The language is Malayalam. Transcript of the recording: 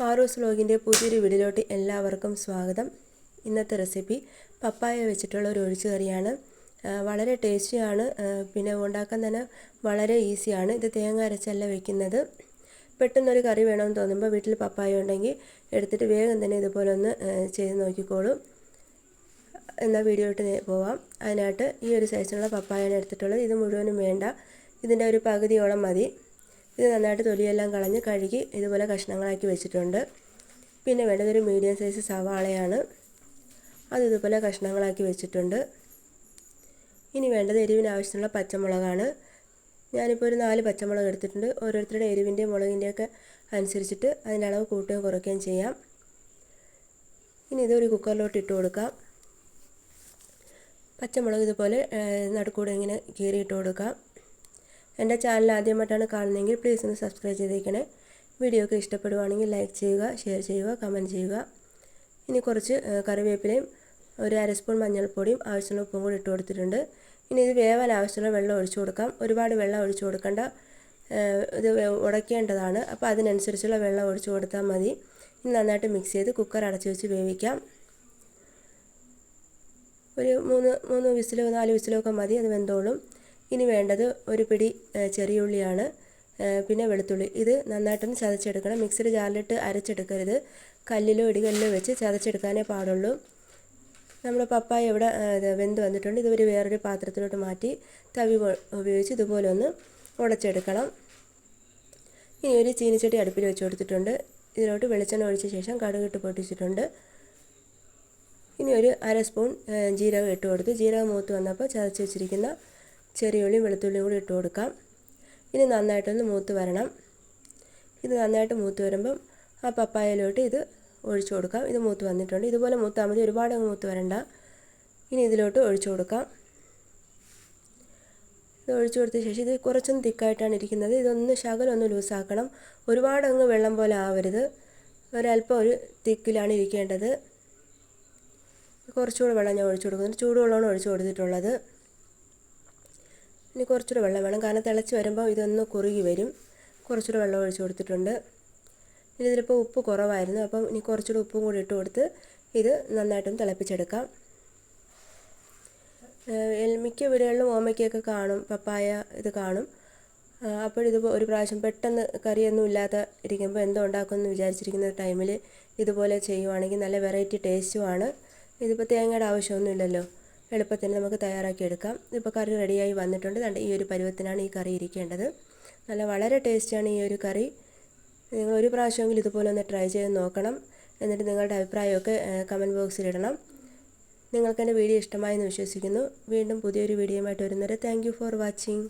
ആറൂസ് വ്ലോഗിൻ്റെ പുതിയൊരു വീഡിയോയിലോട്ട് എല്ലാവർക്കും സ്വാഗതം. ഇന്നത്തെ റെസിപ്പി പപ്പായ വെച്ചിട്ടുള്ള ഒരു ഒഴിച്ചുകറിയാണ്. വളരെ ടേസ്റ്റിയാണ്, പിന്നെ ഉണ്ടാക്കാൻ തന്നെ വളരെ ഈസിയാണ്. ഇത് തേങ്ങ അരച്ചല്ല വെക്കുന്നത്. പെട്ടെന്നൊരു കറി വേണമെന്ന് തോന്നുമ്പോൾ വീട്ടിൽ പപ്പായ ഉണ്ടെങ്കിൽ എടുത്തിട്ട് വേഗം തന്നെ ഇതുപോലെ ഒന്ന് ചെയ്ത് നോക്കിക്കോളൂ. എന്നാൽ വീഡിയോയിട്ട് പോവാം. അതിനായിട്ട് ഈ ഒരു സൈസിലുള്ള പപ്പായാണ് എടുത്തിട്ടുള്ളത്. ഇത് മുഴുവനും വേണ്ട, ഇതിൻ്റെ ഒരു പകുതിയോളം മതി. ഇത് നന്നായിട്ട് തൊലിയെല്ലാം കളഞ്ഞ് കഴുകി ഇതുപോലെ കഷ്ണങ്ങളാക്കി വെച്ചിട്ടുണ്ട്. പിന്നെ വേണ്ടത് ഒരു മീഡിയം സൈസ് സവാളയാണ്, അത് ഇതുപോലെ കഷ്ണങ്ങളാക്കി വെച്ചിട്ടുണ്ട്. ഇനി വേണ്ടത് എരിവിന് ആവശ്യമുള്ള പച്ചമുളകാണ്. ഞാനിപ്പോൾ ഒരു 4 പച്ചമുളക് എടുത്തിട്ടുണ്ട്. ഓരോരുത്തരുടെ എരിവിൻ്റെയും മുളകിൻ്റെയൊക്കെ അനുസരിച്ചിട്ട് അതിൻ്റെ അളവ് കൂട്ടുകയും കുറയ്ക്കുകയും ചെയ്യാം. ഇനി ഇതൊരു കുക്കറിലോട്ട് ഇട്ട് കൊടുക്കാം. പച്ചമുളക് ഇതുപോലെ നടുക്കൂടെ ഇങ്ങനെ കീറിയിട്ട് കൊടുക്കാം. എൻ്റെ ചാനൽ ആദ്യമായിട്ടാണ് കാണുന്നതെങ്കിൽ പ്ലീസ് ഒന്ന് സബ്സ്ക്രൈബ് ചെയ്തേക്കണേ. വീഡിയോ ഒക്കെ ഇഷ്ടപ്പെടുവാണെങ്കിൽ ലൈക്ക് ചെയ്യുക, ഷെയർ ചെയ്യുക, കമൻറ്റ് ചെയ്യുക. ഇനി കുറച്ച് കറിവേപ്പിലയും ഒരു അര സ്പൂൺ മഞ്ഞൾപ്പൊടിയും ആവശ്യമുള്ള ഉപ്പും കൂടി ഇട്ട് കൊടുത്തിട്ടുണ്ട്. ഇനി ഇത് വേവാൻ ആവശ്യമുള്ള വെള്ളം ഒഴിച്ചു കൊടുക്കാം. ഒരുപാട് വെള്ളം ഒഴിച്ചു കൊടുക്കേണ്ട, ഇത് ഉടയ്ക്കേണ്ടതാണ്. അപ്പോൾ അതിനനുസരിച്ചുള്ള വെള്ളം ഒഴിച്ചു കൊടുത്താൽ മതി. ഇനി നന്നായിട്ട് മിക്സ് ചെയ്ത് കുക്കർ അടച്ചു വെച്ച് വേവിക്കാം. ഒരു 3 വിസിലോ 4 വിസിലോ ഒക്കെ മതി, അത് വെന്തോളും. ഇനി വേണ്ടത് ഒരു പിടി ചെറിയ ഉള്ളിയാണ്, പിന്നെ വെളുത്തുള്ളി. ഇത് നന്നായിട്ടൊന്ന് ചതച്ചെടുക്കണം. മിക്സിയുടെ ജാറിലിട്ട് അരച്ചെടുക്കരുത്. കല്ലിലോ ഇടികല്ലിലോ വെച്ച് ചതച്ചെടുക്കാനേ പാടുള്ളൂ. നമ്മുടെ പപ്പായ ഇവിടെ വെന്ത് വന്നിട്ടുണ്ട്. ഇതൊരു വേറൊരു പാത്രത്തിലോട്ട് മാറ്റി തവി ഉപയോഗിച്ച് ഇതുപോലെ ഒന്ന് ഉടച്ചെടുക്കണം. ഇനി ഒരു ചീനിച്ചട്ടി അടുപ്പിൽ വെച്ച് കൊടുത്തിട്ടുണ്ട്. ഇതിലോട്ട് വെളിച്ചെണ്ണ ഒഴിച്ച ശേഷം കടുകിട്ട് പൊട്ടിച്ചിട്ടുണ്ട്. ഇനി ഒരു അര സ്പൂൺ ജീരകം ഇട്ട് കൊടുത്ത് ജീരകം മൂത്ത് വന്നപ്പോൾ ചതച്ച് വെച്ചിരിക്കുന്ന ചെറിയ ഉള്ളിയും വെളുത്തുള്ളിയും കൂടി ഇട്ട് കൊടുക്കാം. ഇനി നന്നായിട്ടൊന്ന് മൂത്ത് വരണം. ഇത് നന്നായിട്ട് മൂത്ത് വരുമ്പം ആ പപ്പായയിലോട്ട് ഇത് ഒഴിച്ചു കൊടുക്കാം. ഇത് മൂത്ത് വന്നിട്ടുണ്ട്. ഇതുപോലെ മൂത്താൽ മതി, ഒരുപാട് മൂത്ത് വരണ്ട. ഇനി ഇതിലോട്ട് ഒഴിച്ചു കൊടുക്കാം. ഇത് ഒഴിച്ചു കൊടുത്ത ശേഷം ഇത് കുറച്ചൊന്ന് തിക്കായിട്ടാണ് ഇരിക്കുന്നത്. ഇതൊന്ന് ശകലമൊന്ന് ലൂസാക്കണം. ഒരുപാട് വെള്ളം പോലെ ആവരുത്, ഒരല്പം ഒരു തിക്കിലാണ് ഇരിക്കേണ്ടത്. കുറച്ചുകൂടെ വെള്ളം ഞാൻ ഒഴിച്ചു കൊടുക്കുന്നുണ്ട്. ചൂടുവെള്ളമാണ് ഒഴിച്ചു കൊടുത്തിട്ടുള്ളത്. ഇനി കുറച്ചുകൂടെ വെള്ളം വേണം, കാരണം തിളച്ച് വരുമ്പോൾ ഇതൊന്ന് കുറുകി വരും. കുറച്ചുകൂടെ വെള്ളം ഒഴിച്ച് കൊടുത്തിട്ടുണ്ട്. ഇനി ഇതിലിപ്പോൾ ഉപ്പ് കുറവായിരുന്നു, അപ്പം ഇനി കുറച്ചുകൂടെ ഉപ്പും കൂടി ഇട്ട് കൊടുത്ത് ഇത് നന്നായിട്ടൊന്ന് തിളപ്പിച്ചെടുക്കാം. മിക്ക വീടുകളിലും ഓമയ്ക്കൊക്കെ കാണും, പപ്പായ ഇത് കാണും. അപ്പോഴിത് ഒരു പ്രാവശ്യം പെട്ടെന്ന് കറിയൊന്നും ഇല്ലാതെ ഇരിക്കുമ്പോൾ എന്തോ ഉണ്ടാക്കുമെന്ന് വിചാരിച്ചിരിക്കുന്ന ടൈമിൽ ഇതുപോലെ ചെയ്യുവാണെങ്കിൽ നല്ല വെറൈറ്റി ടേസ്റ്റുമാണ്. ഇതിപ്പോൾ തേങ്ങയുടെ ആവശ്യമൊന്നുമില്ലല്ലോ, എളുപ്പത്തിൽ നമുക്ക് തയ്യാറാക്കി എടുക്കാം. ഇപ്പോൾ കറി റെഡിയായി വന്നിട്ടുണ്ട്. ഈ ഒരു പരുവത്തിനാണ് ഈ കറി ഇരിക്കേണ്ടത്. വളരെ ടേസ്റ്റിയാണ് ഈ ഒരു കറി. നിങ്ങൾ ഒരു പ്രാവശ്യമെങ്കിലും ഇതുപോലെ ഒന്ന് ട്രൈ ചെയ്ത് നോക്കണം. എന്നിട്ട് നിങ്ങളുടെ അഭിപ്രായമൊക്കെ കമൻറ്റ് ബോക്സിൽ ഇടണം. നിങ്ങൾക്ക് എൻ്റെ വീഡിയോ ഇഷ്ടമായെന്ന് വിശ്വസിക്കുന്നു. വീണ്ടും പുതിയൊരു വീഡിയോയുമായിട്ട് വരുന്നവരെ താങ്ക് യു ഫോർ വാച്ചിങ്.